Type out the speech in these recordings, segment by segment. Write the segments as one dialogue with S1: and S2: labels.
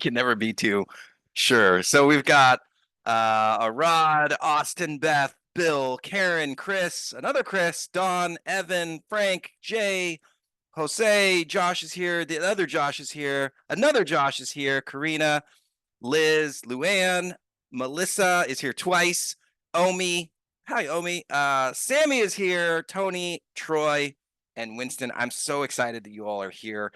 S1: Can never be too sure. So we've got Rod, Austin, Beth, Bill, Karen, Chris, another Chris, Don, Evan, Frank, Jay, Jose, Josh is here. The other Josh is here. Another Josh is here. Karina, Liz, Luann, Melissa is here twice. Omi, hi Omi. Sammy is here. Tony, Troy, and Winston. I'm so excited that you all are here.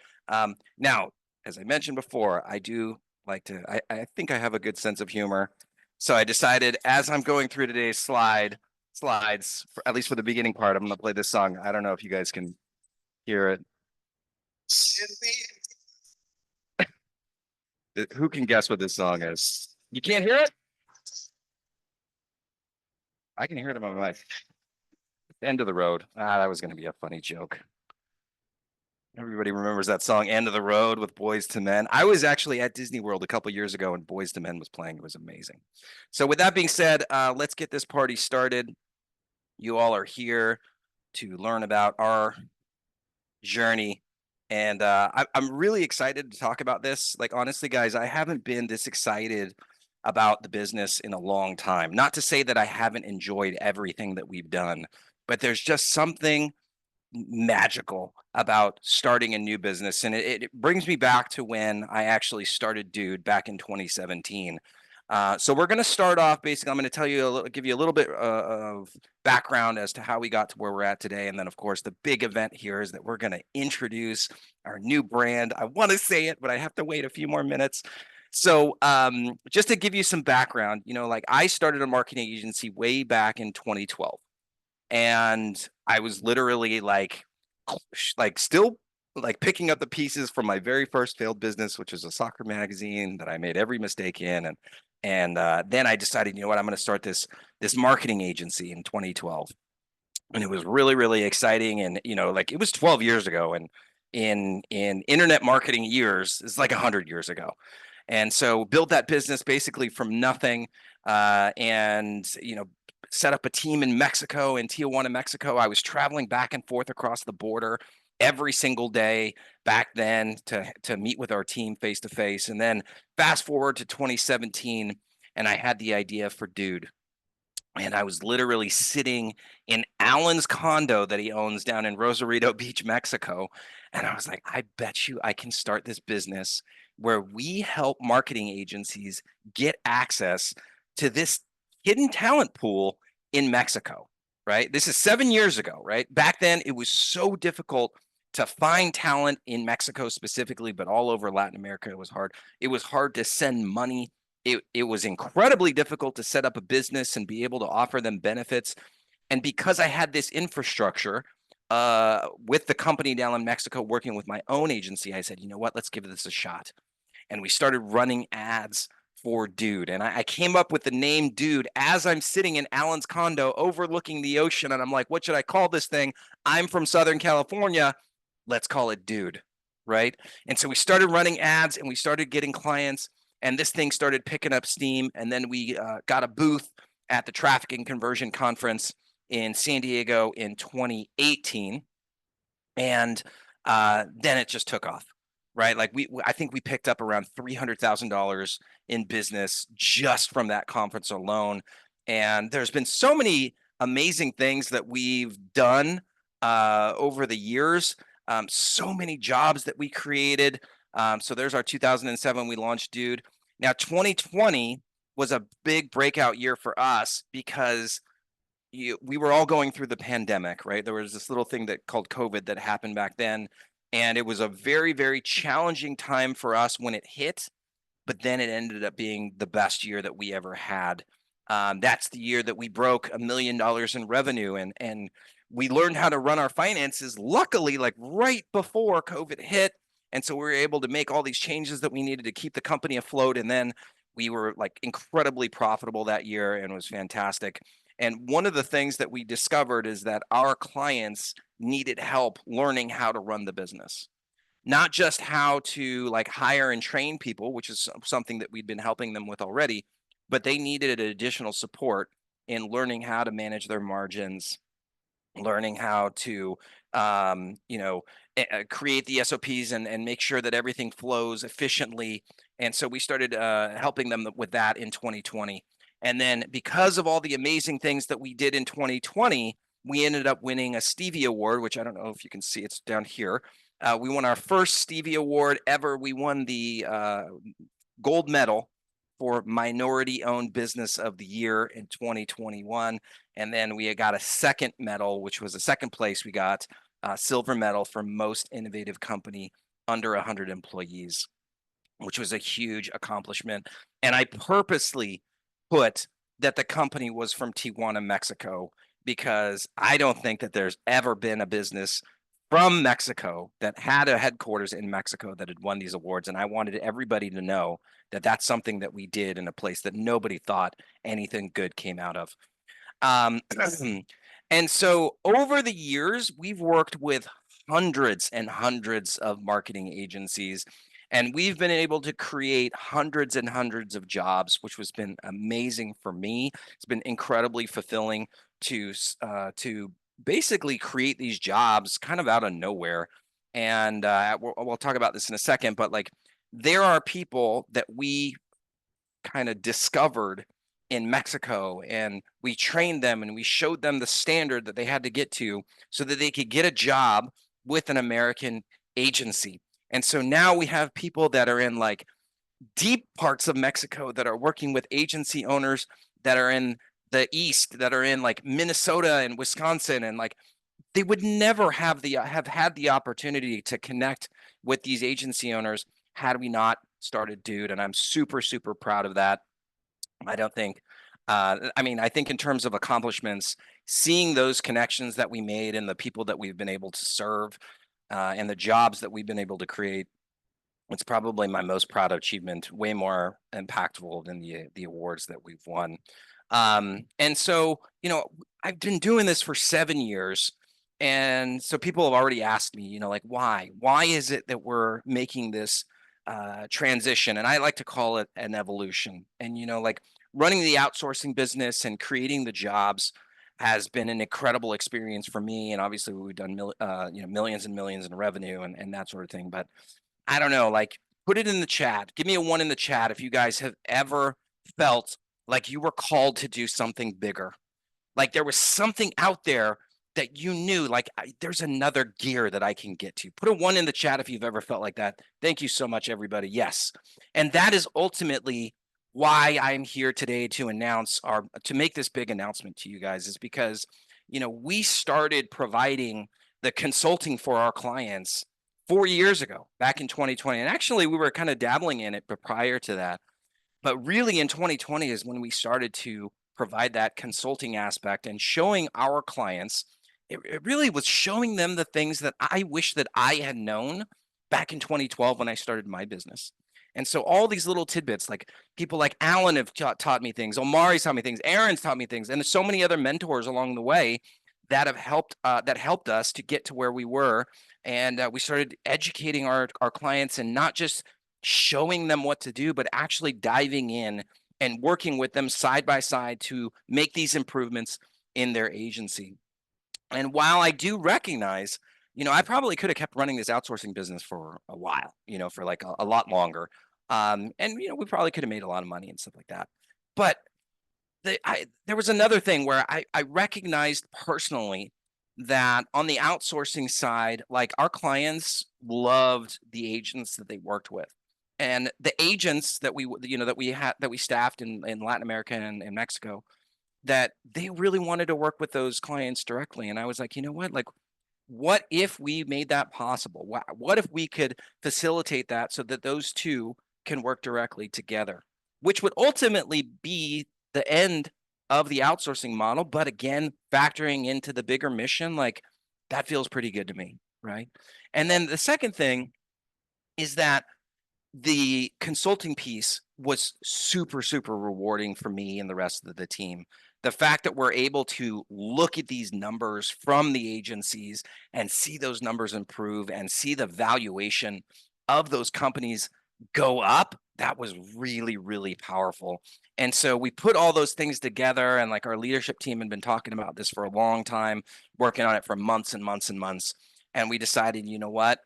S1: Now, as I mentioned before, I do like to. I think I have a good sense of humor, so I decided as I'm going through today's slides, at least for the beginning part, I'm going to play this song. I don't know if you guys can hear it. Who can guess what this song is? You can't hear it? I can hear it on my mic. End of the road. That was going to be a funny joke. Everybody remembers that song, End of the Road with Boys to Men. I was actually at Disney World a couple years ago and Boys to Men was playing. It was amazing. So with that being said, let's get this party started. You all are here to learn about our journey. And I'm really excited to talk about this. Like, honestly, guys, I haven't been this excited about the business in a long time. Not to say that I haven't enjoyed everything that we've done, but there's just something magical about starting a new business. And it brings me back to when I actually started Dude back in 2017. So we're going to start off basically. I'm going to tell you, give you a little bit of background as to how we got to where we're at today. And then, of course, the big event here is that we're going to introduce our new brand. I want to say it, but I have to wait a few more minutes. So just to give you some background, like I started a marketing agency way back in 2012. And I was literally like still like picking up the pieces from my very first failed business, which was a soccer magazine that I made every mistake in. And then I decided, you know what, I'm going to start this marketing agency in 2012. And it was really, really exciting. And, like it was 12 years ago. And in internet marketing years, it's like 100 years ago. And so built that business basically from nothing. And, set up a team in Mexico, in Tijuana, Mexico. I was traveling back and forth across the border every single day back then to meet with our team face to face. And then fast forward to 2017, and I had the idea for Dude. And I was literally sitting in Alan's condo that he owns down in Rosarito Beach, Mexico. And I was like, I bet you I can start this business where we help marketing agencies get access to this hidden talent pool in Mexico, right? This is 7 years ago, right? Back then, it was so difficult to find talent in Mexico specifically, but all over Latin America, it was hard. It was hard to send money. It was incredibly difficult to set up a business and be able to offer them benefits. And because I had this infrastructure with the company down in Mexico working with my own agency, I said, you know what, let's give this a shot. And we started running ads for Dude. And I came up with the name Dude as I'm sitting in Alan's condo overlooking the ocean. And I'm like, what should I call this thing? I'm from Southern California. Let's call it Dude. Right. And so we started running ads and we started getting clients. And this thing started picking up steam. And then we got a booth at the Traffic and Conversion Conference in San Diego in 2018. And then it just took off, right? Like I think we picked up around $300,000 in business just from that conference alone. And there's been so many amazing things that we've done over the years. So many jobs that we created. So there's our 2007, we launched Dude. Now 2020 was a big breakout year for us because we were all going through the pandemic, right? There was this little thing that called COVID that happened back then. And it was a very, very challenging time for us when it hit, but then it ended up being the best year that we ever had. That's the year that we broke $1 million in revenue, and we learned how to run our finances, luckily, like right before COVID hit. And so we were able to make all these changes that we needed to keep the company afloat. And then we were like incredibly profitable that year, and it was fantastic. And one of the things that we discovered is that our clients needed help learning how to run the business, not just how to like hire and train people, which is something that we'd been helping them with already, but they needed additional support in learning how to manage their margins, learning how to, create the SOPs and make sure that everything flows efficiently And so we started helping them with that in 2020. And then because of all the amazing things that we did in 2020, we ended up winning a Stevie Award, which I don't know if you can see, it's down here. We won our first Stevie Award ever. We won the gold medal for Minority Owned Business of the Year in 2021. And then we got a second medal, which was a second place. We got a silver medal for Most Innovative Company under 100 employees, which was a huge accomplishment. And I purposely put that the company was from Tijuana, Mexico, because I don't think that there's ever been a business from Mexico that had a headquarters in Mexico that had won these awards. And I wanted everybody to know that that's something that we did in a place that nobody thought anything good came out of. Um, and so over the years, we've worked with hundreds and hundreds of marketing agencies, and we've been able to create hundreds and hundreds of jobs, which has been amazing for me. It's been incredibly fulfilling to basically create these jobs kind of out of nowhere. And we'll talk about this in a second, but like there are people that we kind of discovered in Mexico, and we trained them and we showed them the standard that they had to get to so that they could get a job with an American agency. And so now we have people that are in like deep parts of Mexico that are working with agency owners that are in the east, that are in like Minnesota and Wisconsin, and like they would never have had the opportunity to connect with these agency owners had we not started Dude. And I'm super, super proud of that. I don't think, I mean, I think in terms of accomplishments, seeing those connections that we made and the people that we've been able to serve and the jobs that we've been able to create, it's probably my most proud achievement, way more impactful than the awards that we've won. And so, you know, I've been doing this for 7 years. And so people have already asked me, you know, like, why? Why is it that we're making this transition? And I like to call it an evolution. And, you know, like running the outsourcing business and creating the jobs has been an incredible experience for me. And obviously, we've done you know, millions and millions in revenue and that sort of thing. But I don't know, like put it in the chat. Give me a one in the chat if you guys have ever felt like you were called to do something bigger. Like there was something out there that you knew, like there's another gear that I can get to. Put a one in the chat if you've ever felt like that. Thank you so much, everybody. Yes. And that is ultimately why I'm here today to to make this big announcement to you guys, is because, you know, we started providing the consulting for our clients 4 years ago, back in 2020. And actually, we were kind of dabbling in it, but prior to that. But really, in 2020 is when we started to provide that consulting aspect and showing our clients. It really was showing them the things that I wish that I had known back in 2012 when I started my business. And so all these little tidbits, like people like Alan have taught me things, Omari's taught me things, Aaron's taught me things, and there's so many other mentors along the way that have helped us to get to where we were. And we started educating our clients and not just showing them what to do, but actually diving in and working with them side by side to make these improvements in their agency. And while I do recognize, you know, I probably could have kept running this outsourcing business for a while, you know, for like a lot longer. And, you know, we probably could have made a lot of money and stuff like that. But there was another thing where I recognized personally that on the outsourcing side, like our clients loved the agents that they worked with. And the agents that we staffed in Latin America and Mexico, that they really wanted to work with those clients directly. And I was like, you know what? Like, what if we made that possible? What if we could facilitate that so that those two can work directly together, which would ultimately be the end of the outsourcing model. But again, factoring into the bigger mission, like that feels pretty good to me, right? And then the second thing is that the consulting piece was super, super rewarding for me and the rest of the team. The fact that we're able to look at these numbers from the agencies and see those numbers improve and see the valuation of those companies go up, that was really, really powerful. And so we put all those things together, and like our leadership team had been talking about this for a long time, working on it for months and months and months. And we decided, you know what?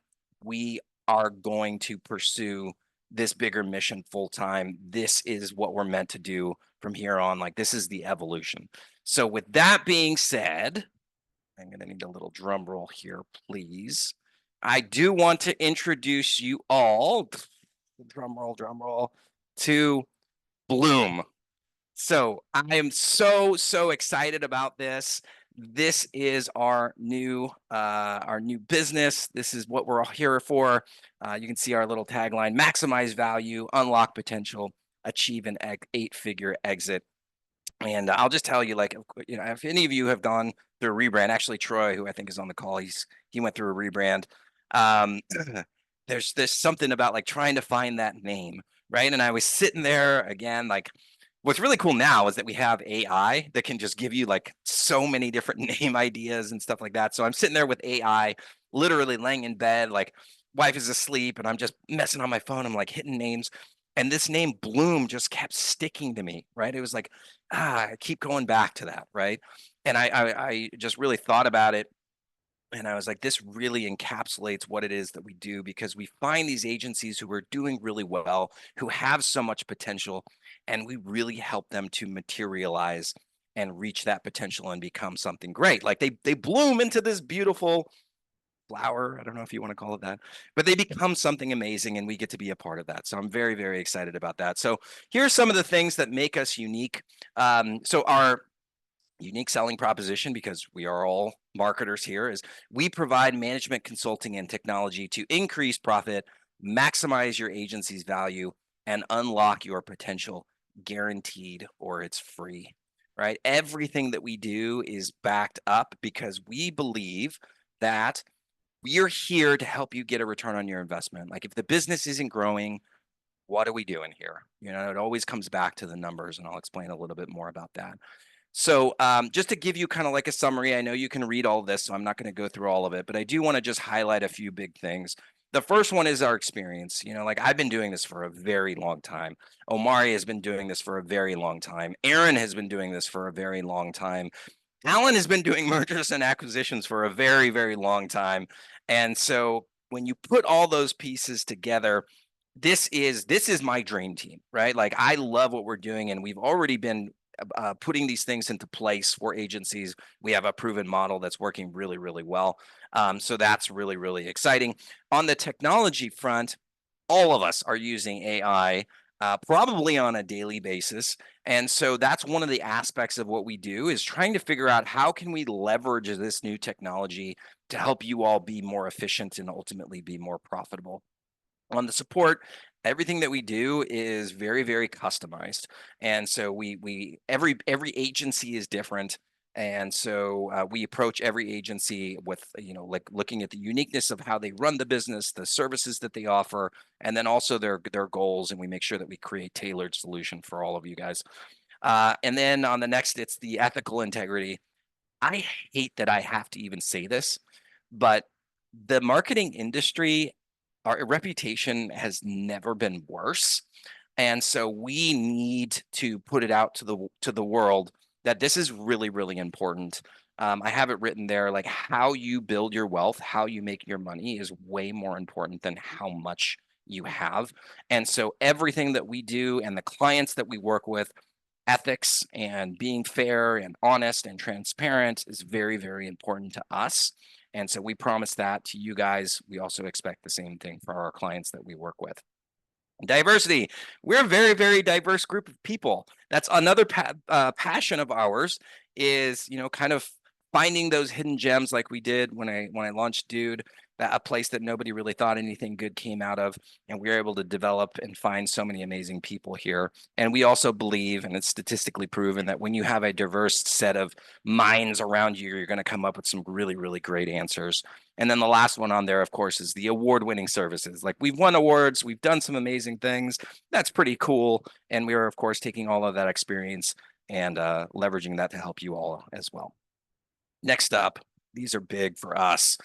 S1: We are going to pursue this bigger mission full time. This is what we're meant to do from here on. Like, this is the evolution. So with that being said, I'm going to need a little drum roll here, please. I do want to introduce you all, drum roll, to Bloom. So I am so excited about this. This is our new business. This is what we're all here for. You can see our little tagline: maximize value, unlock potential, achieve an 8-figure exit. And I'll just tell you, like, if any of you have gone through a rebrand, actually Troy, who I think is on the call, he went through a rebrand. There's something about like trying to find that name, right? And I was sitting there again, like, what's really cool now is that we have AI that can just give you like so many different name ideas and stuff like that. So I'm sitting there with AI, literally laying in bed, like wife is asleep, and I'm just messing on my phone. I'm like hitting names. And this name Bloom just kept sticking to me, right? It was like, I keep going back to that, right? And I just really thought about it. And I was like, this really encapsulates what it is that we do, because we find these agencies who are doing really well, who have so much potential, and we really help them to materialize and reach that potential and become something great. Like they bloom into this beautiful flower. I don't know if you want to call it that, but they become something amazing, and we get to be a part of that. So I'm very excited about that. So here's some of the things that make us unique. So our unique selling proposition, because we are all marketers here, is we provide management consulting and technology to increase profit, maximize your agency's value, and unlock your potential, guaranteed or it's free, right? Everything that we do is backed up because we believe that we're here to help you get a return on your investment. Like, if the business isn't growing, what are we doing here? It always comes back to the numbers, and I'll explain a little bit more about that. So just to give you kind of like a summary, I know you can read all this, so I'm not going to go through all of it, but I do want to just highlight a few big things. The first one is our experience. Like, I've been doing this for a very long time. Omari has been doing this for a very long time. Aaron has been doing this for a very long time. Alan has been doing mergers and acquisitions for a very long time. And so when you put all those pieces together, this is my dream team, right? Like, I love what we're doing, and we've already been putting these things into place for agencies. We have a proven model that's working really well. So that's really exciting. On the technology front, all of us are using AI probably on a daily basis. And so that's one of the aspects of what we do, is trying to figure out how can we leverage this new technology to help you all be more efficient and ultimately be more profitable. On the support, everything that we do is very customized, and so every agency is different, and so we approach every agency with like looking at the uniqueness of how they run the business, the services that they offer, and then also their goals, and we make sure that we create tailored solution for all of you guys. And then on the next, it's the ethical integrity. I hate that I have to even say this, but the marketing industry, our reputation has never been worse. And so we need to put it out to the world that this is really important. I have it written there, like, how you build your wealth, how you make your money is way more important than how much you have. And so everything that we do and the clients that we work with, ethics and being fair and honest and transparent is very important to us. And so we promise that to you guys. We also expect the same thing for our clients that we work with. Diversity. We're a very diverse group of people. That's another passion of ours, is kind of finding those hidden gems, like we did when I launched Dude, a place that nobody really thought anything good came out of, and we were able to develop and find so many amazing people here. And we also believe, and it's statistically proven, that when you have a diverse set of minds around you, you're going to come up with some really great answers. And then the last one on there, of course, is the award-winning services. Like, we've won awards, we've done some amazing things. That's pretty cool. And we are, of course, taking all of that experience and leveraging that to help you all as well. Next up, these are big for us.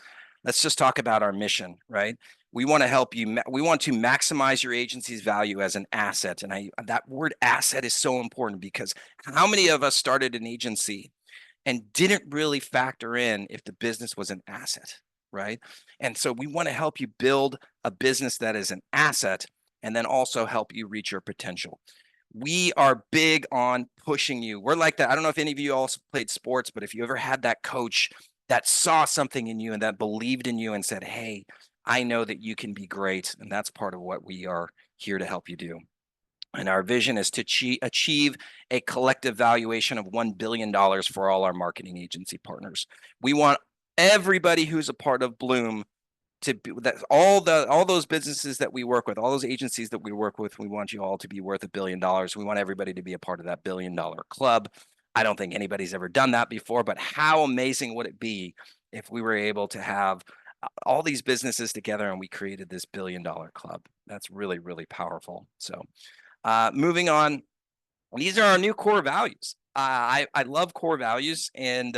S1: Let's just talk about our mission, right? We want to help you. We want to maximize your agency's value as an asset. And that word asset is so important, because how many of us started an agency and didn't really factor in if the business was an asset, right? And so we want to help you build a business that is an asset, and then also help you reach your potential. We are big on pushing you. We're like that. I don't know if any of you also played sports, but if you ever had that coach that saw something in you and that believed in you and said, hey, I know that you can be great. And that's part of what we are here to help you do. And our vision is to achieve a collective valuation of $1 billion for all our marketing agency partners. We want everybody who's a part of Bloom to be that all those businesses that we work with, all those agencies that we work with, we want you all to be worth $1 billion. We want everybody to be a part of that $1 billion club. I don't think anybody's ever done that before, but how amazing would it be if we were able to have all these businesses together and we created this $1 billion club? That's really, really powerful. So moving on, these are our new core values. I love core values, and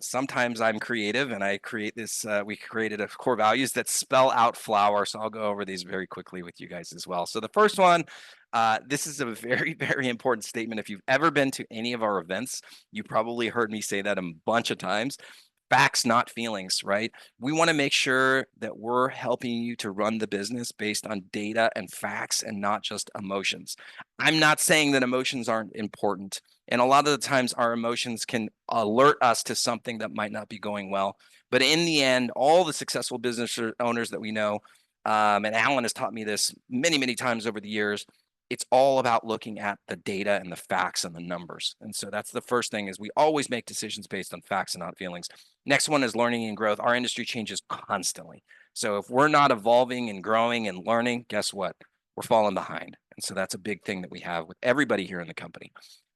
S1: sometimes I'm creative and I create this. We created a core values that spell out flower. So I'll go over these very quickly with you guys as well. So the first one, this is a very, very important statement. If you've ever been to any of our events, you probably heard me say that a bunch of times. Facts, not feelings, right? We want to make sure that we're helping you to run the business based on data and facts and not just emotions. I'm not saying that emotions aren't important. And a lot of the times our emotions can alert us to something that might not be going well. But in the end, all the successful business owners that we know, and Alan has taught me this many, many times over the years, it's all about looking at the data and the facts and the numbers. And so that's the first thing, is we always make decisions based on facts and not feelings. Next one is learning and growth. Our industry changes constantly. So if we're not evolving and growing and learning, guess what? We're falling behind. And so that's a big thing that we have with everybody here in the company.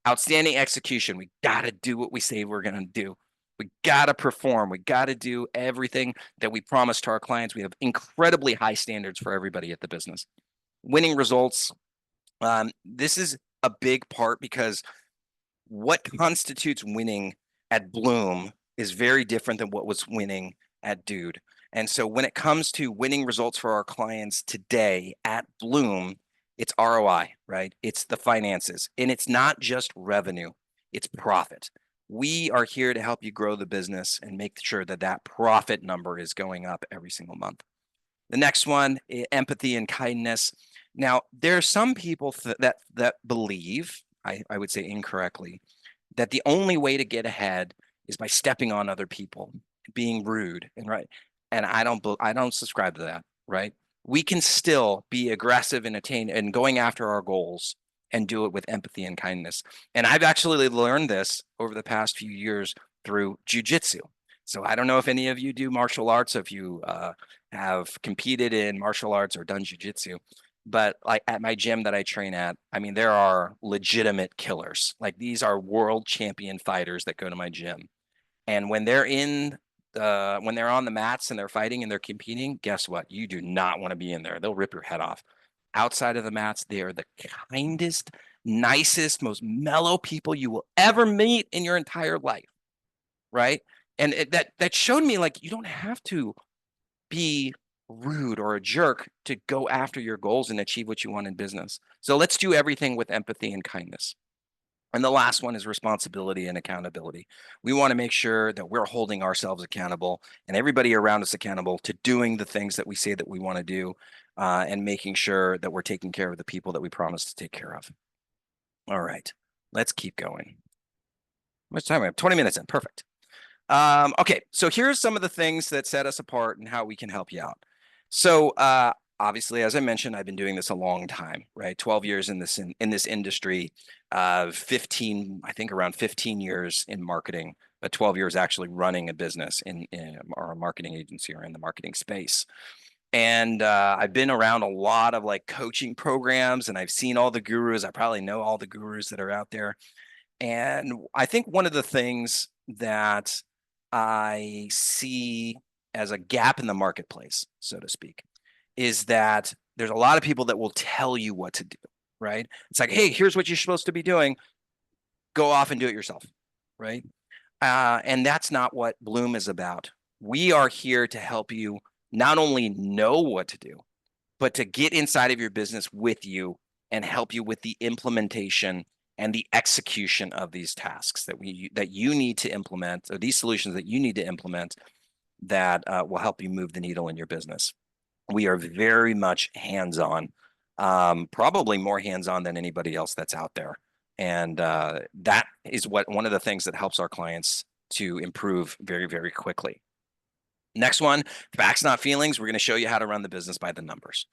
S1: Outstanding execution. We got to do what we say we're going to do. We got to perform. We got to do everything that we promise to our clients. We have incredibly high standards for everybody at the business. Winning results. This is a big part, because what constitutes winning at Bloom is very different than what was winning at Dude. And so when it comes to winning results for our clients today at Bloom, it's ROI, right? It's the finances, and it's not just revenue, it's profit. We are here to help you grow the business and make sure that that profit number is going up every single month. The next one, empathy and kindness. Now, there are some people that believe, I would say incorrectly, that the only way to get ahead is by stepping on other people, being rude, and right. And I don't subscribe to that, right? We can still be aggressive and attain and going after our goals and do it with empathy and kindness. And I've actually learned this over the past few years through jujitsu. So I don't know if any of you do martial arts, if you have competed in martial arts or done jujitsu, but like at my gym that I train at, I mean, there are legitimate killers. Like, these are world champion fighters that go to my gym. And when they're when they're on the mats and they're fighting and they're competing, guess what? You do not want to be in there. They'll rip your head off. Outside of the mats, they are the kindest, nicest, most mellow people you will ever meet in your entire life, right? And that showed me, like, you don't have to be rude or a jerk to go after your goals and achieve what you want in business. So let's do everything with empathy and kindness. And the last one is responsibility and accountability. We want to make sure that we're holding ourselves accountable and everybody around us accountable to doing the things that we say that we want to do, and making sure that we're taking care of the people that we promise to take care of. All right, let's keep going. How much time we have? 20 minutes in. Perfect. Okay, so here's some of the things that set us apart and how we can help you out. So obviously, as I mentioned, I've been doing this a long time, right? 12 years in this industry, 15, I think around 15 years in marketing, but 12 years actually running a business in our marketing agency or in the marketing space. And I've been around a lot of like coaching programs, and I've seen all the gurus. I probably know all the gurus that are out there. And I think one of the things that I see as a gap in the marketplace, so to speak, is that there's a lot of people that will tell you what to do, right? It's like, hey, here's what you're supposed to be doing. Go off and do it yourself, right? And that's not what Bloom is about. We are here to help you not only know what to do, but to get inside of your business with you and help you with the implementation and the execution of these tasks that you need to implement, or these solutions that you need to implement that will help you move the needle in your business. We are very much hands-on, probably more hands-on than anybody else that's out there. And that is one of the things that helps our clients to improve very, very quickly. Next one, facts, not feelings. We're going to show you how to run the business by the numbers,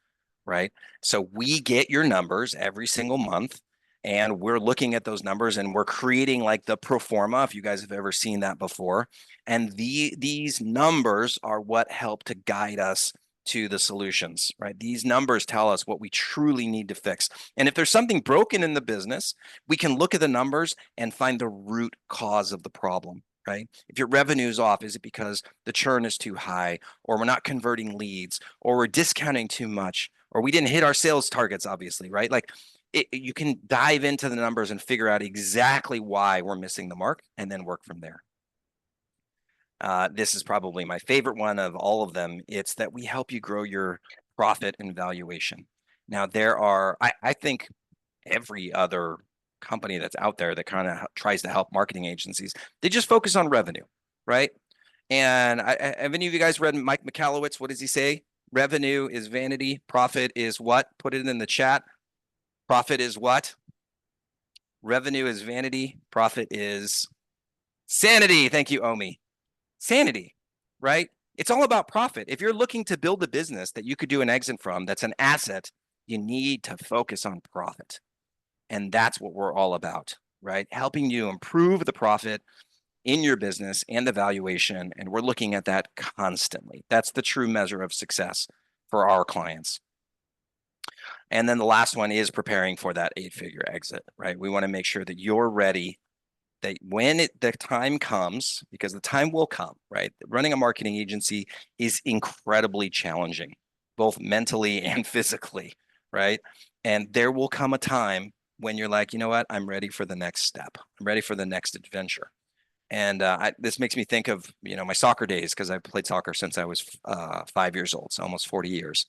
S1: right? So we get your numbers every single month, and we're looking at those numbers and we're creating like the pro forma, if you guys have ever seen that before. And these numbers are what help to guide us to the solutions, right? These numbers tell us what we truly need to fix. And if there's something broken in the business, we can look at the numbers and find the root cause of the problem, right? If your revenue is off, is it because the churn is too high, or we're not converting leads, or we're discounting too much, or we didn't hit our sales targets, obviously, right? Like you can dive into the numbers and figure out exactly why we're missing the mark and then work from there. This is probably my favorite one of all of them. It's that we help you grow your profit and valuation. Now, I think every other company that's out there that kind of tries to help marketing agencies, they just focus on revenue, right? And have any of you guys read Mike Michalowicz? What does he say? Revenue is vanity. Profit is what? Put it in the chat. Profit is what? Revenue is vanity. Profit is sanity. Thank you, Omi. Sanity, right? It's all about profit. If you're looking to build a business that you could do an exit from, that's an asset, you need to focus on profit. And that's what we're all about, right? Helping you improve the profit in your business and the valuation. And we're looking at that constantly. That's the true measure of success for our clients. And then the last one is preparing for that 8-figure exit, right? We want to make sure that you're ready, that when the time comes, because the time will come, right? Running a marketing agency is incredibly challenging, both mentally and physically, right? And there will come a time when you're like, you know what? I'm ready for the next step. I'm ready for the next adventure. And this makes me think of, my soccer days, because I've played soccer since I was 5 years old, so almost 40 years.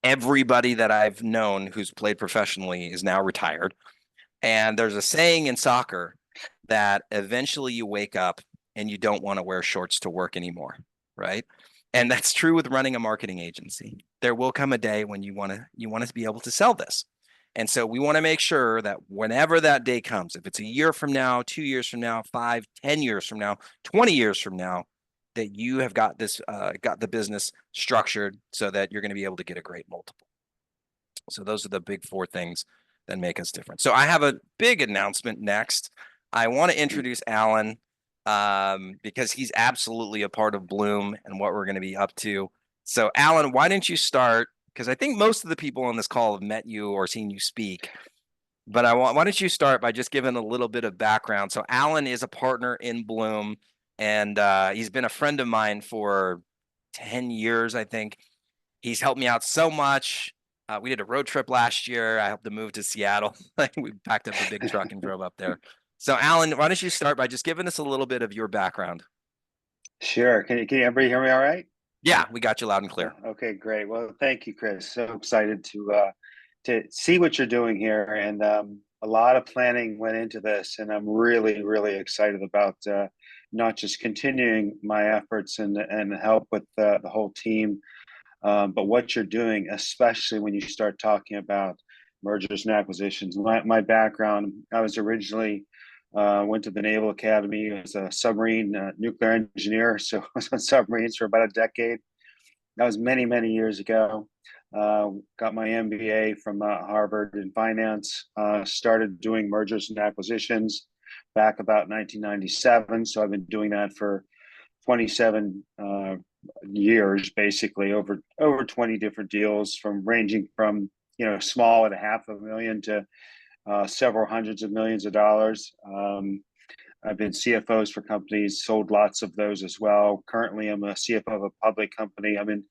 S1: Everybody that I've known who's played professionally is now retired. And there's a saying in soccer that eventually you wake up and you don't want to wear shorts to work anymore, right? And that's true with running a marketing agency. There will come a day when you want to be able to sell this. And so we want to make sure that whenever that day comes, if it's a year from now, 2 years from now, 5, 10 years from now, 20 years from now, that you have got the business structured so that you're going to be able to get a great multiple. So those are the big 4 things that make us different. So I have a big announcement next. I want to introduce Alan because he's absolutely a part of Bloom and what we're going to be up to. So Alan, why don't you start? Because I think most of the people on this call have met you or seen you speak. But why don't you start by just giving a little bit of background? So Alan is a partner in Bloom, and he's been a friend of mine for 10 years, I think. He's helped me out so much. We did a road trip last year. I helped him move to Seattle. We packed up a big truck and drove up there. So Alan, why don't you start by just giving us a little bit of your background?
S2: Sure. Can everybody hear me all right?
S1: Yeah, we got you loud and clear.
S2: Okay, great. Well, thank you, Chris. So excited to see what you're doing here, and a lot of planning went into this, and I'm really, really excited about not just continuing my efforts and help with the whole team, but what you're doing, especially when you start talking about mergers and acquisitions. My background, I was originally went to the Naval Academy as a submarine nuclear engineer, so I was on submarines for about a decade. That was many, many years ago. Got my MBA from Harvard in finance. Started doing mergers and acquisitions back about 1997. So I've been doing that for 27 years, basically over 20 different deals, from ranging from small at $500,000 to several hundreds of millions of dollars. I've been CFOs for companies, sold lots of those as well. Currently, I'm a CFO of a public company. I'm in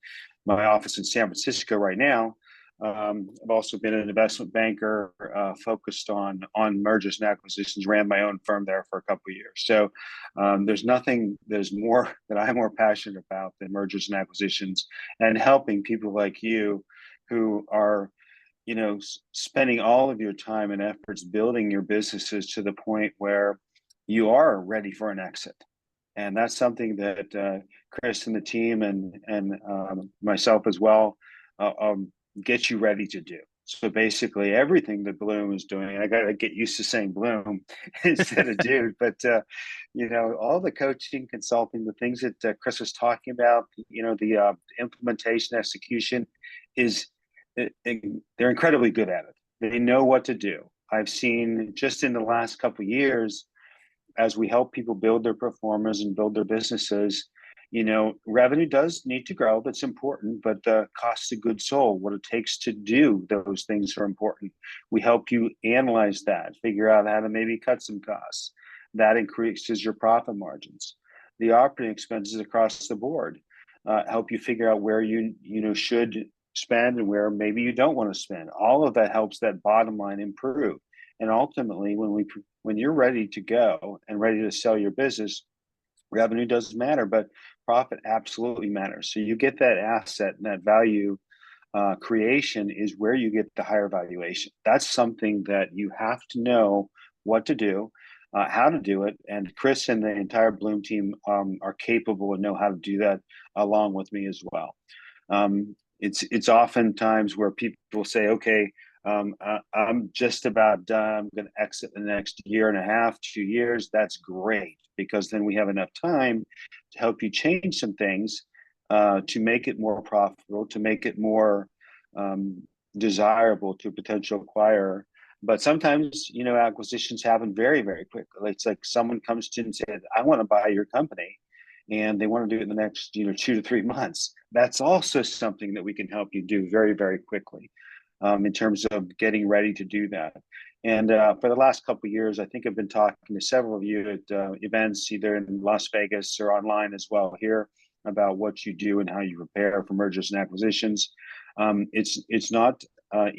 S2: my office in San Francisco right now. I've also been an investment banker focused on mergers and acquisitions, ran my own firm there for a couple of years. So there's more that I'm more passionate about than mergers and acquisitions, and helping people like you who are spending all of your time and efforts building your businesses to the point where you are ready for an exit. And that's something that Chris and the team and myself as well get you ready to do. So basically, everything that Bloom is doing, and I got to get used to saying Bloom instead of Dude, but all the coaching, consulting, the things that Chris was talking about, the implementation, execution, is they're incredibly good at it. They know what to do. I've seen just in the last couple of years, as we help people build their performers and build their businesses, revenue does need to grow. That's important, but the cost of goods sold, what it takes to do those things are important. We help you analyze that, figure out how to maybe cut some costs. That increases your profit margins. The operating expenses across the board help you figure out where you should spend and where maybe you don't want to spend. All of that helps that bottom line improve. And ultimately, when you're ready to go and ready to sell your business, revenue doesn't matter, but profit absolutely matters. So you get that asset and that value creation is where you get the higher valuation. That's something that you have to know what to do, how to do it. And Chris and the entire Bloom team are capable and know how to do that along with me as well. It's oftentimes where people say, okay, I'm just about done. I'm going to exit the next year and a half, 2 years. That's great, because then we have enough time to help you change some things to make it more profitable, to make it more desirable to a potential acquirer. But sometimes, acquisitions happen very, very quickly. It's like someone comes to and says, I want to buy your company, and they want to do it in the next 2 to 3 months. That's also something that we can help you do very, very quickly in terms of getting ready to do that. And for the last couple of years, I think I've been talking to several of you at events, either in Las Vegas or online as well here, about what you do and how you prepare for mergers and acquisitions. It's not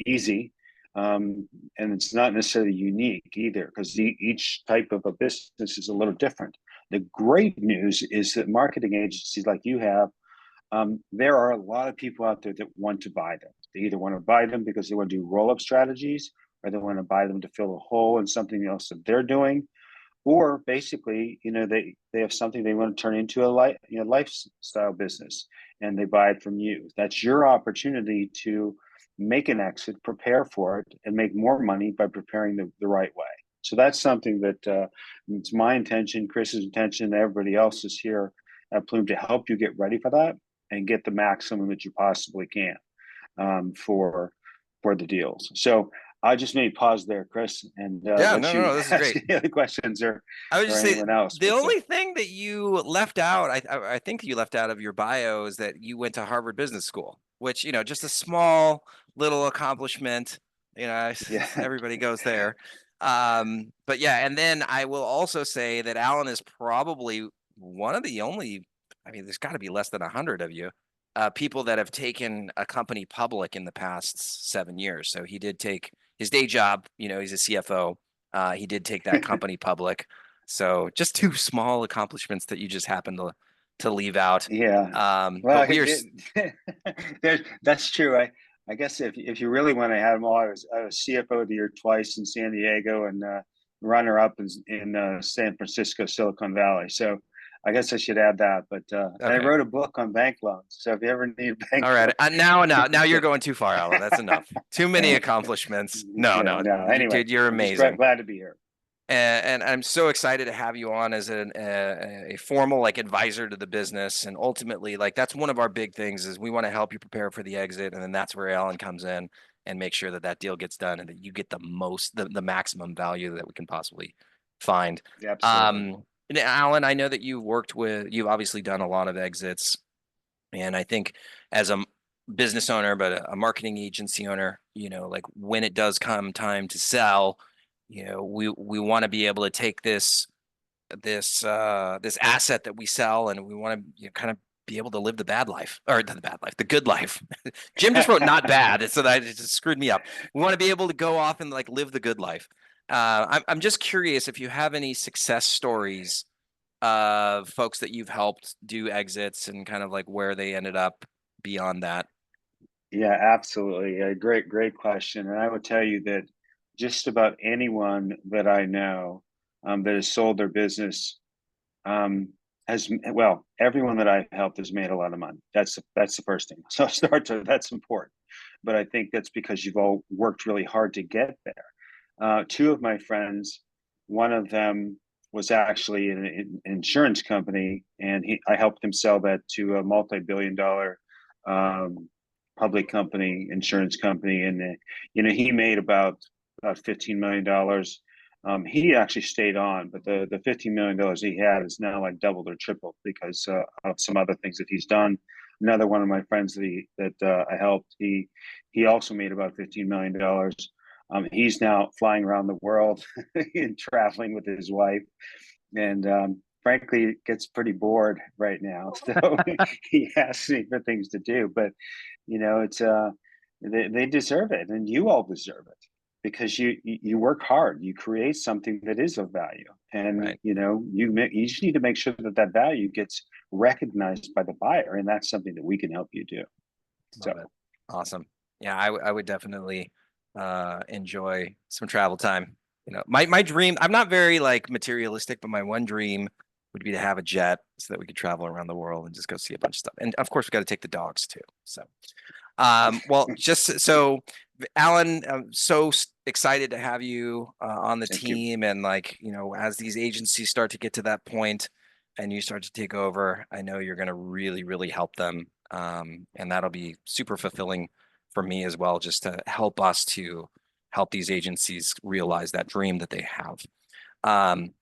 S2: easy, and it's not necessarily unique either, because each type of a business is a little different. The great news is that marketing agencies like you have, there are a lot of people out there that want to buy them. They either want to buy them because they want to do roll-up strategies, or they want to buy them to fill a hole in something else that they're doing, or basically, they have something they want to turn into a lifestyle business, and they buy it from you. That's your opportunity to make an exit, prepare for it, and make more money by preparing the right way. So that's something that it's my intention, Chris's intention, and everybody else's here at Plume to help you get ready for that and get the maximum that you possibly can for the deals. So I just may pause there, Chris, and
S1: Yeah,
S2: let
S1: no, no,
S2: you
S1: no, this is
S2: ask
S1: great.
S2: any other questions
S1: I would
S2: or
S1: just say
S2: anyone else.
S1: the
S2: But
S1: only thing that you left out, I think you left out of your bio, is that you went to Harvard Business School, which, just a small little accomplishment.
S2: yeah,
S1: Everybody goes there. But yeah, and then I will also say that Alan is probably one of the only, I mean, there's got to be less than 100 of you, people that have taken a company public in the past 7 years. So he did take his day job, he's a CFO. He did take that company public. So just two small accomplishments that you just happened to leave out.
S2: yeah. Well,
S1: But we are
S2: that's true. I guess if you really want to have them all, I was CFO of the year twice in San Diego, and runner up in San Francisco, Silicon Valley. So I guess I should add that. But and I
S1: okay.
S2: wrote a book on bank loans. So if you ever need bank
S1: All right.
S2: loans,
S1: Now you're going too far, Alan. That's enough. Too many accomplishments. No,
S2: yeah,
S1: no,
S2: no. Anyway,
S1: dude, you're
S2: I'm just
S1: amazing.
S2: glad to be here.
S1: And I'm so excited to have you on as a formal like advisor to the business. And ultimately, like that's one of our big things is we want to help you prepare for the exit. And then that's where Alan comes in and make sure that that deal gets done and that you get the maximum value that we can possibly find.
S2: Absolutely.
S1: And Alan, I know that you've obviously done a lot of exits. And I think as a business owner, but a marketing agency owner, like when it does come time to sell, we want to be able to take this asset that we sell, and we want to kind of be able to live the bad life, or the bad life, the good life. Jim just wrote not bad, so that it just screwed me up. We want to be able to go off and like live the good life. I'm just curious if you have any success stories of folks that you've helped do exits and kind of like where they ended up beyond that.
S2: Yeah, absolutely. A great question. And I would tell you that just about anyone that I know that has sold their business, um, has well, everyone that I've helped has made a lot of money. That's the first thing. So that's important. But I think that's because you've all worked really hard to get there. Two of my friends, one of them was actually in an insurance company, and I helped him sell that to a multi-billion-dollar public company, insurance company, and he made about $15 million. He actually stayed on, but the $15 million he had is now like doubled or tripled because of some other things that he's done. Another one of my friends that I helped, he also made about $15 million. He's now flying around the world and traveling with his wife, and frankly, gets pretty bored right now. So he asks me for things to do, but it's they deserve it, and you all deserve it because you work hard, you create something that is of value, and
S1: Right.
S2: you just need to make sure that that value gets recognized by the buyer, and that's something that we can help you do. So
S1: Love it. Awesome. Yeah, I would definitely enjoy some travel time. My dream, I'm not very like materialistic, but my one dream would be to have a jet so that we could travel around the world and just go see a bunch of stuff. And of course, we got to take the dogs too. So, well, just so Alan, I'm so excited to have you on the
S2: thank you.
S1: team. And like, as these agencies start to get to that point and you start to take over, I know you're going to really, really help them. And that'll be super fulfilling for me as well, just to help us to help these agencies realize that dream that they have.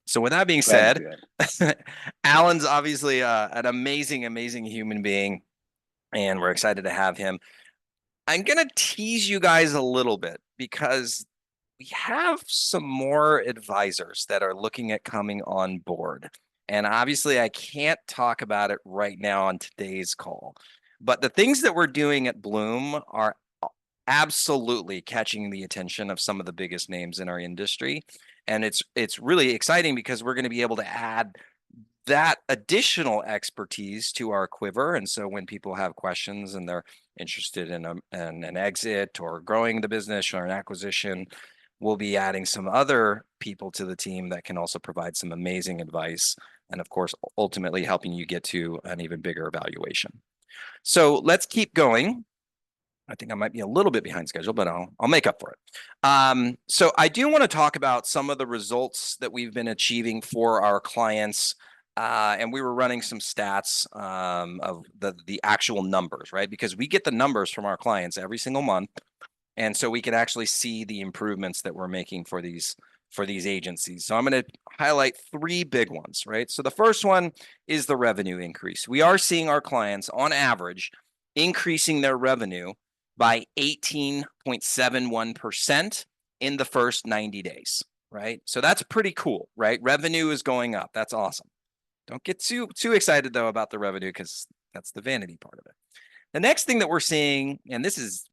S1: So with that being
S2: Glad to
S1: said,
S2: do that.
S1: Alan's obviously an amazing, amazing human being, and we're excited to have him. I'm gonna tease you guys a little bit because we have some more advisors that are looking at coming on board. And obviously, I can't talk about it right now on today's call. But the things that we're doing at Bloom are absolutely catching the attention of some of the biggest names in our industry. And it's really exciting because we're going to be able to add that additional expertise to our quiver. And so when people have questions and they're interested in an exit or growing the business or an acquisition, we'll be adding some other people to the team that can also provide some amazing advice. And of course, ultimately helping you get to an even bigger evaluation. So let's keep going. I think I might be a little bit behind schedule, but I'll make up for it. So I do want to talk about some of the results that we've been achieving for our clients. And we were running some stats of the actual numbers, right? Because we get the numbers from our clients every single month. And so we can actually see the improvements that we're making for these agencies. So I'm going to highlight three big ones, right? So the first one is the revenue increase. We are seeing our clients on average increasing their revenue by 18.71% in the first 90 days, right? So that's pretty cool, right? Revenue is going up. That's awesome. Don't get too excited though about the revenue because that's the vanity part of it. The next thing that we're seeing, and this is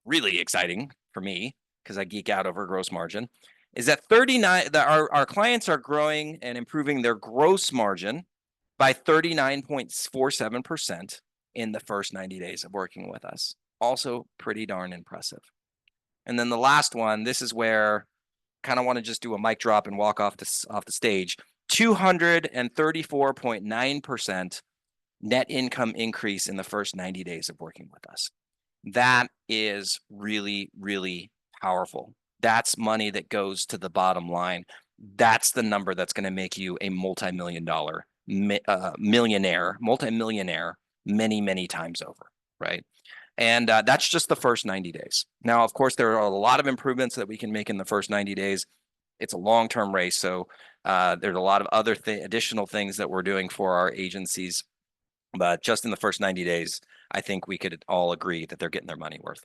S1: really exciting for me because I geek out over gross margin, is that our clients are growing and improving their gross margin by 39.47% in the first 90 days of working with us. Also pretty darn impressive. And then the last one, this is where I kind of want to just do a mic drop and walk off the stage. 234.9% net income increase in the first 90 days of working with us. That is really, really powerful. That's money that goes to the bottom line. That's the number that's going to make you a multi-million-dollar multi-millionaire many, many times over, right? And that's just the first 90 days. Now, of course, there are a lot of improvements that we can make in the first 90 days. It's a long-term race, so there's a lot of other additional things that we're doing for our agencies. But just in the first 90 days, I think we could all agree that they're getting their money worth.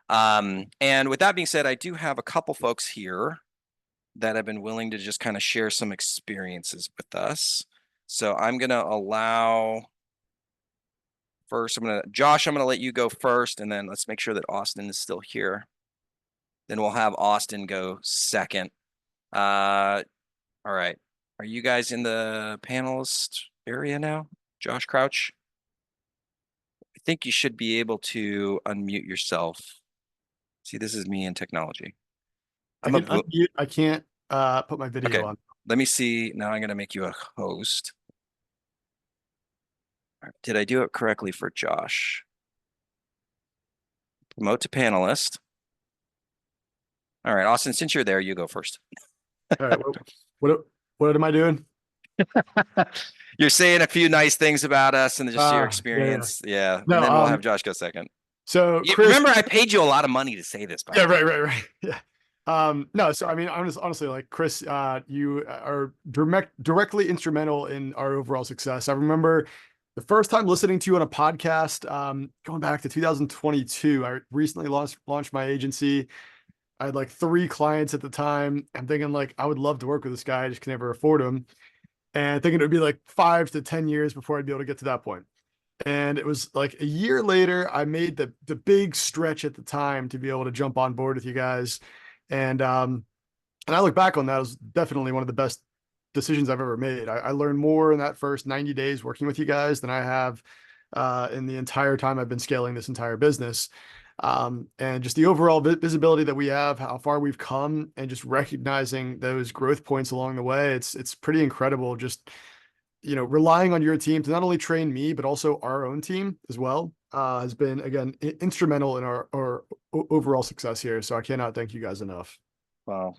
S1: And with that being said, I do have a couple folks here that have been willing to just kind of share some experiences with us. So I'm going to allow first, Josh, I'm going to let you go first, and then let's make sure that Austin is still here. Then we'll have Austin go second. All right. Are you guys in the panelist area now? Josh Crouch? I think you should be able to unmute yourself. See, this is me in technology.
S3: I can unmute. I can't put my video
S1: Okay.
S3: on.
S1: Let me see. Now I'm going to make you a host. Did I do it correctly for Josh? Promote to panelist. All right, Austin, since you're there, you go first.
S3: All right. What, what am I doing?
S1: You're saying a few nice things about us and just your
S3: Yeah.
S1: experience. Yeah.
S3: No,
S1: And then we'll have Josh go second.
S3: So Chris,
S1: Remember, I paid you a lot of money to say this, by
S3: yeah,
S1: the way.
S3: right. Yeah. No, so I mean, honestly, like Chris, you are directly instrumental in our overall success. I remember the first time listening to you on a podcast, going back to 2022. I recently launched my agency. I had like 3 clients at the time. I'm thinking like I would love to work with this guy, I just can never afford him. And thinking it would be like 5 to 10 years before I'd be able to get to that point. And it was like a year later, I made the big stretch at the time to be able to jump on board with you guys. And I look back on that as definitely one of the best decisions I've ever made. I learned more in that first 90 days working with you guys than I have in the entire time I've been scaling this entire business. And just the overall visibility that we have, how far we've come, and just recognizing those growth points along the way, it's pretty incredible. Just relying on your team to not only train me but also our own team as well has been again instrumental in our overall success here. So I cannot thank you guys enough.
S1: Well,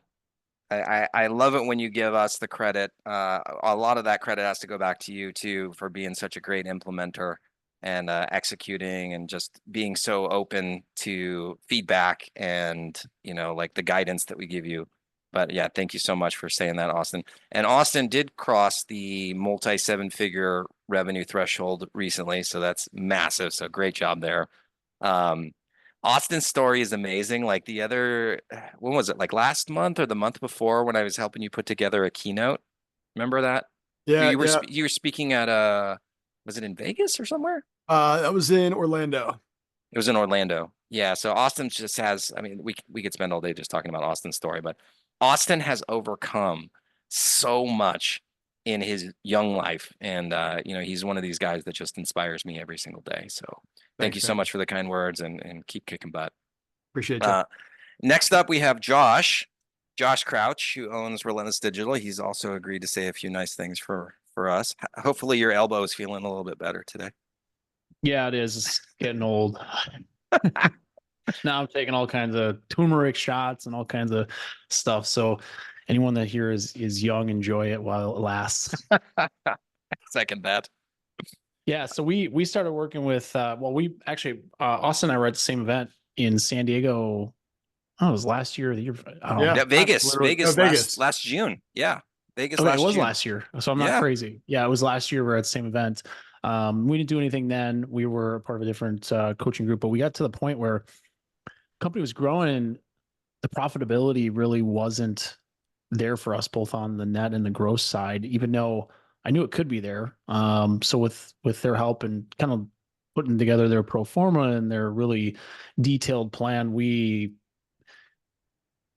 S1: I love it when you give us the credit. A lot of that credit has to go back to you too for being such a great implementer and executing and just being so open to feedback and like the guidance that we give you. But yeah, thank you so much for saying that, Austin. And Austin did cross the multi-7-figure revenue threshold recently, so that's massive. So great job there. Austin's story is amazing. Like when was it? Like last month or the month before when I was helping you put together a keynote. Remember that?
S3: Yeah,
S1: You were speaking at was it in Vegas or somewhere?
S3: That was in Orlando.
S1: It was in Orlando. Yeah. So Austin just has, I mean, we could spend all day just talking about Austin's story, but Austin has overcome so much in his young life. And he's one of these guys that just inspires me every single day. So thank you so much for the kind words and keep kicking butt.
S3: Appreciate you.
S1: Next up, we have Josh Crouch, who owns Relentless Digital. He's also agreed to say a few nice things for us. Hopefully your elbow is feeling a little bit better today.
S4: Yeah, it is. It's getting old. Now I'm taking all kinds of turmeric shots and all kinds of stuff. So anyone that here is young, enjoy it while it lasts.
S1: Second that.
S4: Yeah. So we started working with we actually Austin and I were at the same event in San Diego. Oh, it was last year or the year.
S1: Yeah, Vegas last June. Yeah. Vegas
S4: it was last year. So I'm not crazy. Yeah, it was last year. We were at the same event. We didn't do anything then. We were part of a different coaching group, but we got to the point where the company was growing and the profitability really wasn't there for us, both on the net and the gross side, even though I knew it could be there. So with their help and kind of putting together their pro forma and their really detailed plan,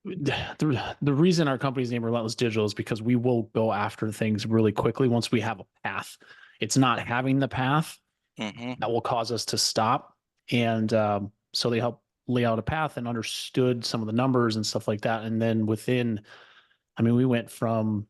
S4: the reason our company's name Relentless Digital is because we will go after things really quickly once we have a path. It's not having the path that will cause us to stop. And so they helped lay out a path and understood some of the numbers and stuff like that. And then we went from,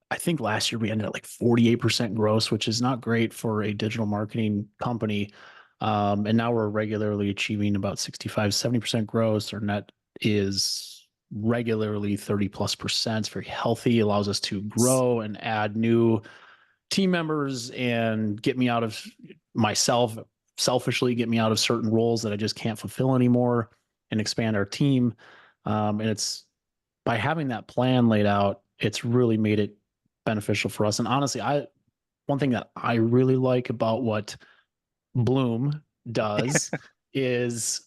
S4: I think last year we ended at like 48% gross, which is not great for a digital marketing company. And now we're regularly achieving about 65-70% gross. Our net is regularly 30+%. It's very healthy, allows us to grow and add new team members and get me out of selfishly get me out of certain roles that I just can't fulfill anymore and expand our team. And it's by having that plan laid out, it's really made it beneficial for us. And honestly, one thing that I really like about what Bloom does is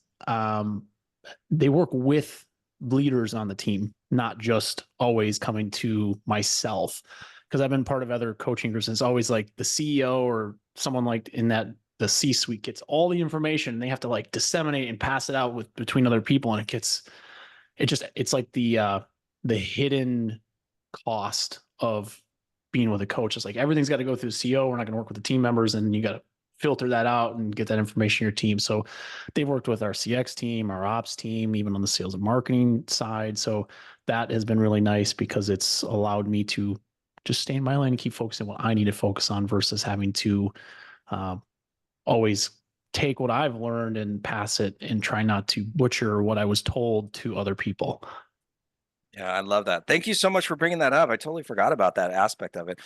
S4: they work with leaders on the team, not just always coming to myself. Because I've been part of other coaching groups, and it's always like the CEO or someone like in the C-suite gets all the information and they have to like disseminate and pass it out between other people. And it's like the hidden cost of being with a coach. It's like everything's got to go through the CEO. We're not going to work with the team members, and you got to filter that out and get that information in your team. So they've worked with our CX team, our ops team, even on the sales and marketing side. So that has been really nice because it's allowed me to just stay in my lane and keep focusing what I need to focus on versus having to always take what I've learned and pass it and try not to butcher what I was told to other people.
S1: Yeah, I love that. Thank you so much for bringing that up. I totally forgot about that aspect of it.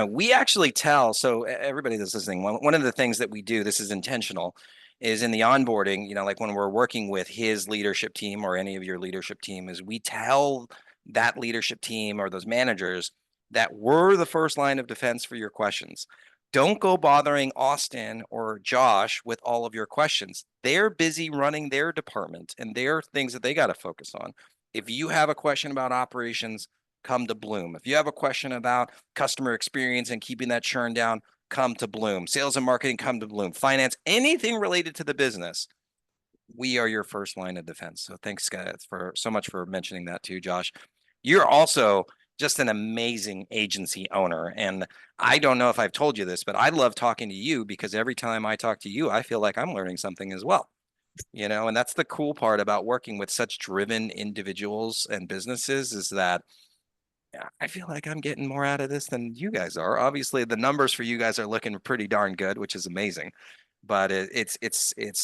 S1: We actually tell, so everybody that's listening, one of the things that we do, this is intentional, is in the onboarding, like when we're working with his leadership team or any of your leadership team, is we tell that leadership team or those managers that we're the first line of defense for your questions. Don't go bothering Austin or Josh with all of your questions. They're busy running their department and their things that they got to focus on. If you have a question about operations, come to Bloom. If you have a question about customer experience and keeping that churn down, come to Bloom. Sales and marketing, come to Bloom. Finance, anything related to the business, we are your first line of defense. So thanks, guys, for so much for mentioning that too, Josh. You're also just an amazing agency owner. And I don't know if I've told you this, but I love talking to you because every time I talk to you, I feel like I'm learning something as well. And that's the cool part about working with such driven individuals and businesses is that I feel like I'm getting more out of this than you guys are. Obviously, the numbers for you guys are looking pretty darn good, which is amazing. But it's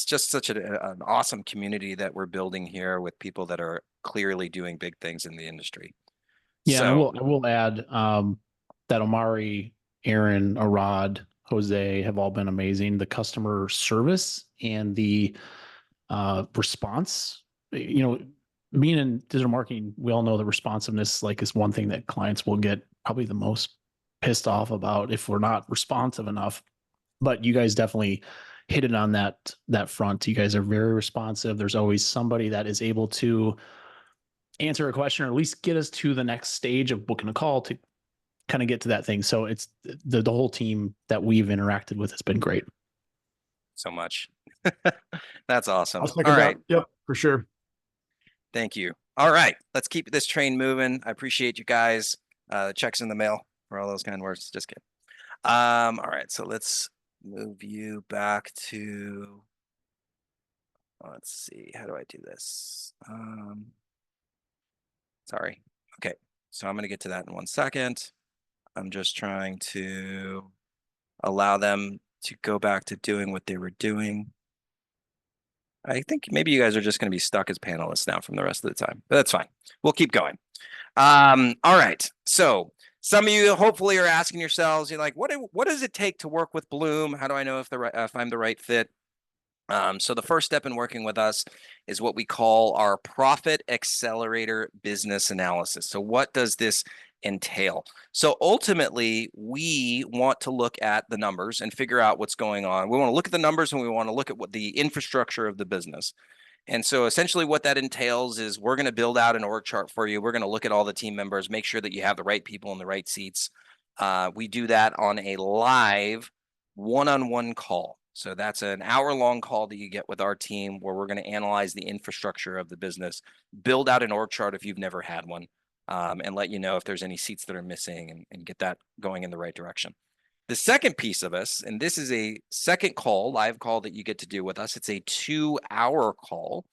S1: just such an awesome community that we're building here with people that are clearly doing big things in the industry.
S4: Yeah,
S1: So,
S4: and I will add that Omari, Aaron, Arad, Jose have all been amazing. The customer service and the response, being in digital marketing, we all know the responsiveness is one thing that clients will get probably the most pissed off about if we're not responsive enough. But you guys definitely hit it on that front. You guys are very responsive. There's always somebody that is able to answer a question or at least get us to the next stage of booking a call to kind of get to that thing. So it's the whole team that we've interacted with has been great.
S1: so much. That's awesome.
S3: I'll
S1: All right.
S3: Yep, for sure.
S1: Thank you. All right. Let's keep this train moving. I appreciate you guys. Checks in the mail for all those kind words. Just kidding. All right. So let's move you back to, let's see. How do I do this? Sorry. Okay. So I'm going to get to that in 1 second. I'm just trying to allow them to go back to doing what they were doing. I think maybe you guys are just going to be stuck as panelists now from the rest of the time, but that's fine. We'll keep going. All right. So some of you hopefully are asking yourselves, you're like, what does it take to work with Bloom? How do I know if I'm the right fit? So the first step in working with us is what we call our Profit Accelerator Business Analysis. So what does this entail? So ultimately, we want to look at the numbers and figure out what's going on. We want to look at the numbers and we want to look at what the infrastructure of the business. And so essentially what that entails is we're going to build out an org chart for you. We're going to look at all the team members, make sure that you have the right people in the right seats. We do that on a live one-on-one call. So that's an hour-long call that you get with our team where we're going to analyze the infrastructure of the business, build out an org chart if you've never had one, and let you know if there's any seats that are missing and get that going in the right direction. The second piece of us, and this is a second call, live call that you get to do with us. It's a 2-hour call,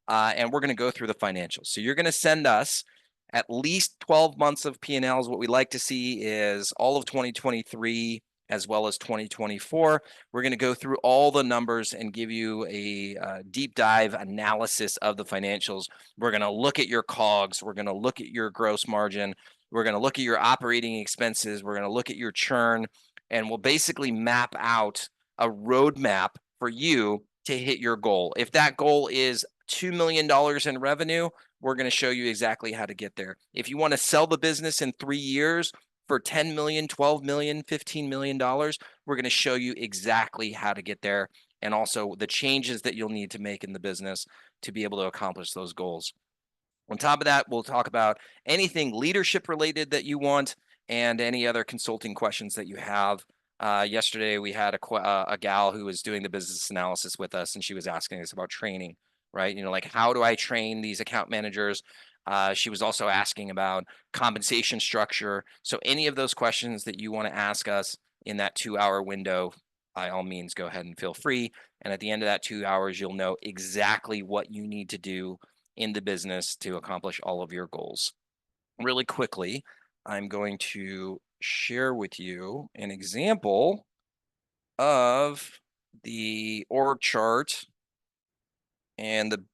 S1: and we're going to go through the financials. So you're going to send us at least 12 months of P&Ls. What we like to see is all of 2023 as well as 2024. We're going to go through all the numbers and give you a deep dive analysis of the financials. We're going to look at your COGS. We're going to look at your gross margin. We're going to look at your operating expenses. We're going to look at your churn. And we'll basically map out a roadmap for you to hit your goal. If that goal is $2 million in revenue, we're going to show you exactly how to get there. If you want to sell the business in 3 years for $10 million, $12 million, $15 million, we're going to show you exactly how to get there and also the changes that you'll need to make in the business to be able to accomplish those goals. On top of that, we'll talk about anything leadership related that you want and any other consulting questions that you have. Yesterday, we had a gal who was doing the business analysis with us, and she was asking us about training, right? Like how do I train these account managers? She was also asking about compensation structure. So any of those questions that you want to ask us in that 2-hour window, by all means, go ahead and feel free. And at the end of that 2 hours, you'll know exactly what you need to do in the business to accomplish all of your goals. Really quickly, I'm going to share with you an example of the org chart and the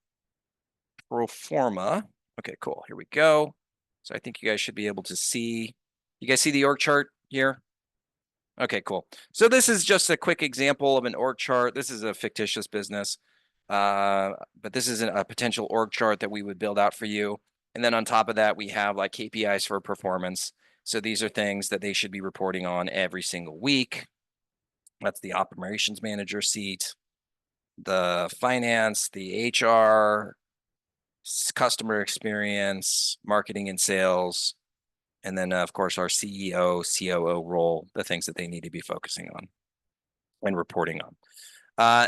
S1: pro forma. Okay, cool. Here we go. So I think you guys should be able to see. You guys see the org chart here? Okay, cool. So this is just a quick example of an org chart. This is a fictitious business, but this is a potential org chart that we would build out for you. And then on top of that, we have like KPIs for performance. So these are things that they should be reporting on every single week. That's the operations manager seat, the finance, the HR, customer experience, marketing and sales, and then of course our CEO, COO role, the things that they need to be focusing on and reporting on.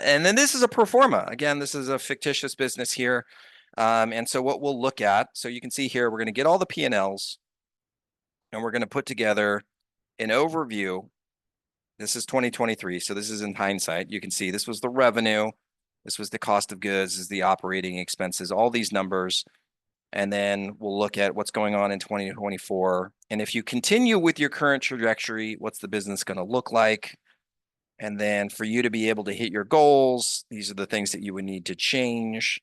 S1: And then this is a pro forma. Again, this is a fictitious business here. And so what we'll look at, so you can see here, we're going to get all the P&Ls and we're going to put together an overview. This is 2023. So this is in hindsight. You can see this was the revenue. This was the cost of goods, this is the operating expenses, all these numbers. And then we'll look at what's going on in 2024. And if you continue with your current trajectory, what's the business going to look like? And then for you to be able to hit your goals, these are the things that you would need to change.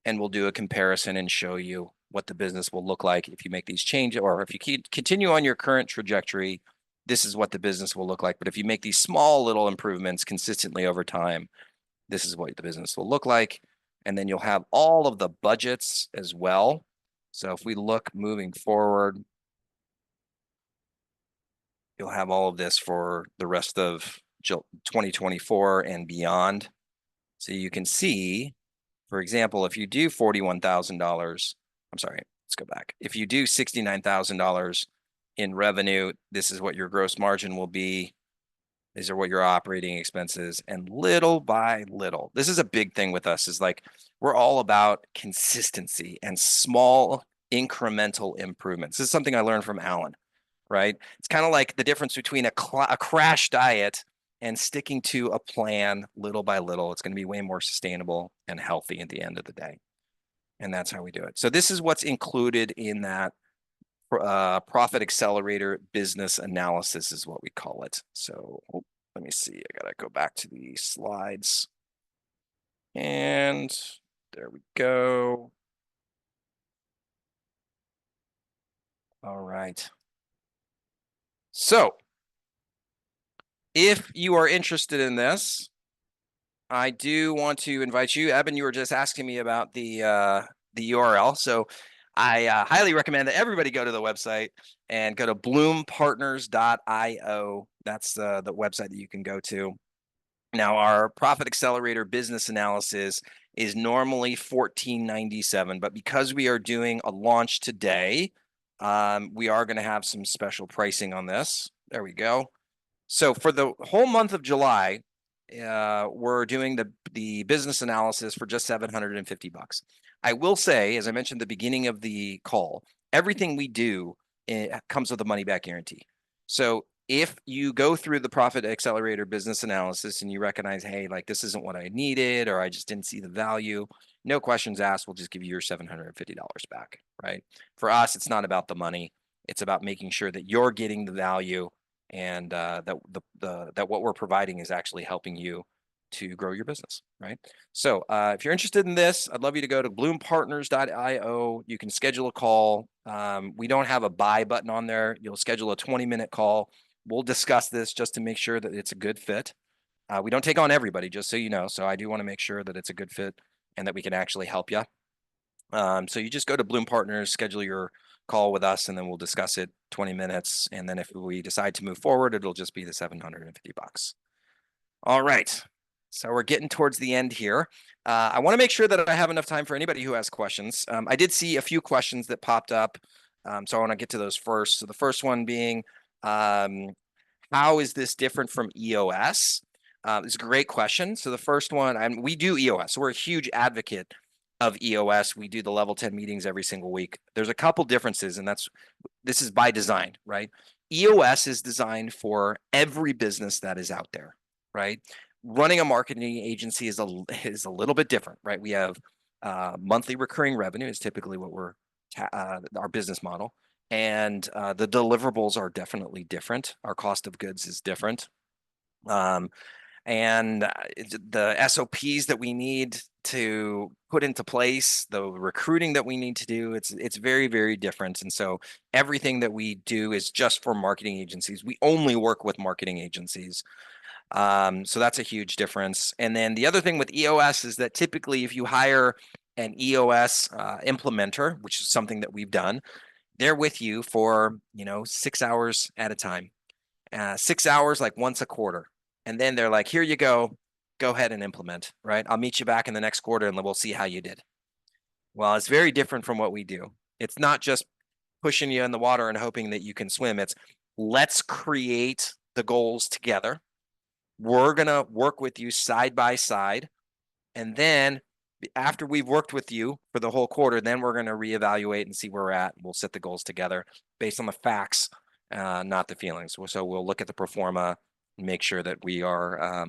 S1: And we'll do a comparison and show you what the business will look like if you make these changes, or if you continue on your current trajectory, this is what the business will look like. But if you make these small little improvements consistently over time, this is what the business will look like. And then you'll have all of the budgets as well. So if we look moving forward, you'll have all of this for the rest of 2024 and beyond. So you can see, for example, if you do $41,000, I'm sorry, let's go back. If you do $69,000 in revenue, this is what your gross margin will be. These are what your operating expenses, and little by little, this is a big thing with us, is like, we're all about consistency and small incremental improvements. This is something I learned from Alan, right? It's kind of like the difference between a crash diet and sticking to a plan little by little. It's going to be way more sustainable and healthy at the end of the day. And that's how we do it. So this is what's included in that profit accelerator business analysis is what we call it. So let me see, I gotta go back to the slides. And there we go. All right. So if you are interested in this, I do want to invite you. Eben, you were just asking me about the URL. So I highly recommend that everybody go to the website and go to bloompartners.io. That's the website that you can go to. Now, our Profit Accelerator business analysis is normally $14.97, but because we are doing a launch today, we are going to have some special pricing on this. There we go. So for the whole month of July, we're doing the business analysis for just $750. I will say, as I mentioned at the beginning of the call, everything we do comes with a money back guarantee. So if you go through the Profit Accelerator business analysis and you recognize, hey, like this isn't what I needed, or I just didn't see the value, no questions asked, we'll just give you your $750 back, right? For us, it's not about the money. It's about making sure that you're getting the value and that what we're providing is actually helping you to grow your business, right? So if you're interested in this, I'd love you to go to bloompartners.io. You can schedule a call. We don't have a buy button on there. You'll schedule a 20-minute call. We'll discuss this just to make sure that it's a good fit. We don't take on everybody, just so you know. So I do want to make sure that it's a good fit and that we can actually help you. So you just go to Bloom Partners, schedule your call with us, and then we'll discuss it 20 minutes. And then if we decide to move forward, it'll just be the $750. All right. So we're getting towards the end here. I want to make sure that I have enough time for anybody who has questions. I did see a few questions that popped up. So I want to get to those first. So the first one being, how is this different from EOS? It's a great question. So the first one, we do EOS. So we're a huge advocate of EOS. We do the level 10 meetings every single week. There's a couple differences, and this is by design, right? EOS is designed for every business that is out there, right? Running a marketing agency is a little bit different, right? We have monthly recurring revenue is typically what our business model. and the deliverables are definitely different. Our cost of goods is different. And the SOPs that we need to put into place, the recruiting that we need to do, it's very, very different. And so everything that we do is just for marketing agencies. We only work with marketing agencies. So that's a huge difference. And then the other thing with EOS is that typically if you hire an EOS implementer, which is something that we've done, they're with you for, 6 hours at a time, 6 hours, like once a quarter. And then they're like, here you go ahead and implement, right? I'll meet you back in the next quarter and we'll see how you did. Well, it's very different from what we do. It's not just pushing you in the water and hoping that you can swim. It's let's create the goals together. We're going to work with you side by side. And then after we've worked with you for the whole quarter, then we're going to reevaluate and see where we're at. We'll set the goals together based on the facts, not the feelings. So we'll look at the pro forma, make sure that we are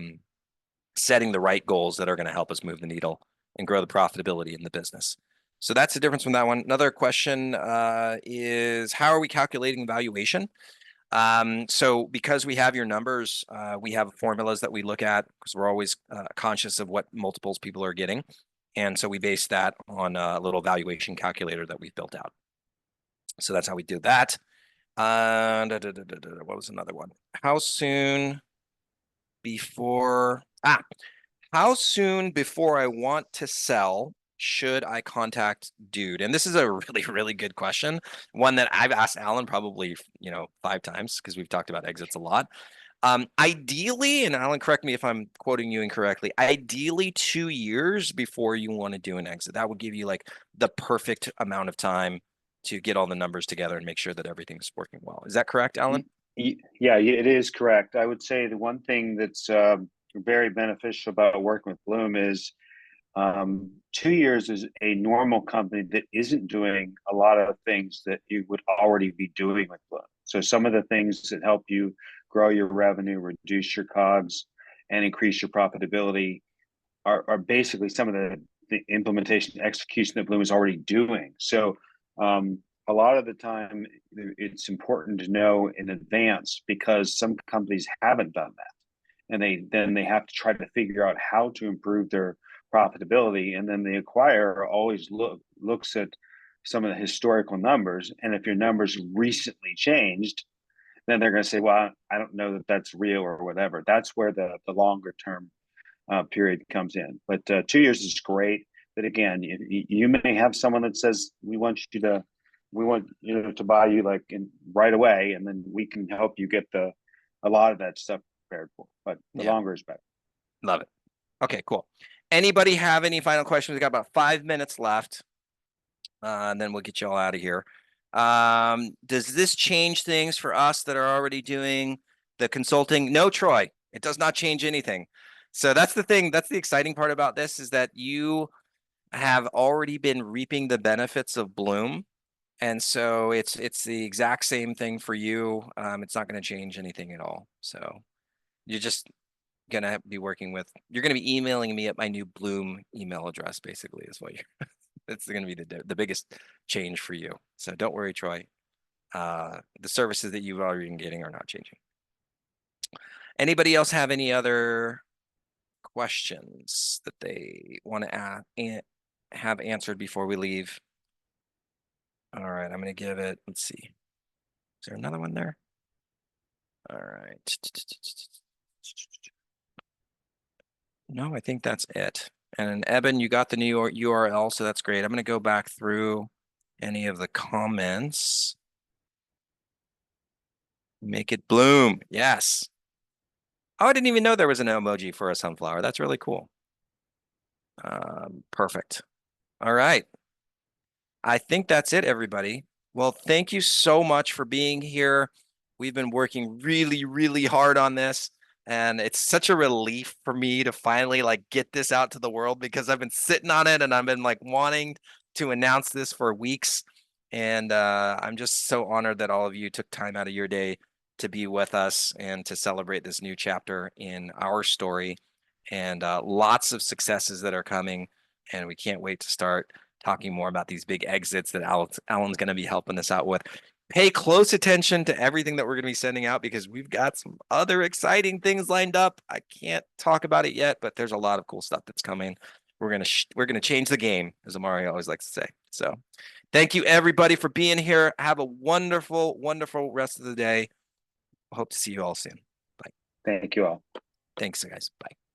S1: setting the right goals that are going to help us move the needle and grow the profitability in the business. So that's the difference from that one. Another question is, how are we calculating valuation? So because we have your numbers, we have formulas that we look at because we're always conscious of what multiples people are getting. And so we base that on a little valuation calculator that we've built out. So that's how we do that. What was another one? How soon before I want to sell should I contact Dude? And this is a really, really good question. One that I've asked Alan probably, 5 times because we've talked about exits a lot. Ideally, and Alan, correct me if I'm quoting you incorrectly, ideally 2 years before you want to do an exit. That would give you like the perfect amount of time to get all the numbers together and make sure that everything's working well. Is that correct, Alan?
S2: Yeah, it is correct. I would say the one thing that's very beneficial about working with Bloom is 2 years is a normal company that isn't doing a lot of things that you would already be doing with Bloom. So some of the things that help you grow your revenue, reduce your COGS, and increase your profitability are basically some of the implementation execution that Bloom is already doing. So a lot of the time, it's important to know in advance because some companies haven't done that, and they have to try to figure out how to improve their profitability, and then the acquirer always looks at some of the historical numbers, and if your numbers recently changed, then they're going to say, well, I don't know that that's real or whatever. That's where the longer term period comes in. But 2 years is great. But again, you may have someone that says, we want to buy you like right away, and then we can help you get a lot of that stuff prepared for. But the longer is better.
S1: Love it. Okay, cool. Anybody have any final questions? We got about 5 minutes left, and then we'll get you all out of here. Does this change things for us that are already doing the consulting? No, Troy, it does not change anything. So that's the thing. That's the exciting part about this is that you have already been reaping the benefits of Bloom. And so it's the exact same thing for you. It's not going to change anything at all. So you're just going to be you're going to be emailing me at my new Bloom email address, basically, is what it's going to be the biggest change for you. So don't worry, Troy. The services that you've already been getting are not changing. Anybody else have any other questions that they want to have answered before we leave? All right, I'm going to give it, let's see. Is there another one there? All right. No, I think that's it. And Eben, you got the new URL, so that's great. I'm going to go back through any of the comments. Make it bloom. Yes. Oh, I didn't even know there was an emoji for a sunflower. That's really cool. Perfect. All right. I think that's it, everybody. Well, thank you so much for being here. We've been working really, really hard on this. And it's such a relief for me to finally get this out to the world because I've been sitting on it and I've been wanting to announce this for weeks. And I'm just so honored that all of you took time out of your day to be with us and to celebrate this new chapter in our story, and lots of successes that are coming. And we can't wait to start talking more about these big exits that Alan's going to be helping us out with. pay close attention to everything that we're going to be sending out because we've got some other exciting things lined up. I can't talk about it yet, but there's a lot of cool stuff that's coming. We're gonna change the game, as Amari always likes to say. So, thank you everybody for being here. Have a wonderful, wonderful rest of the day. Hope to see you all soon. Bye.
S2: Thank you all.
S1: Thanks, guys. Bye.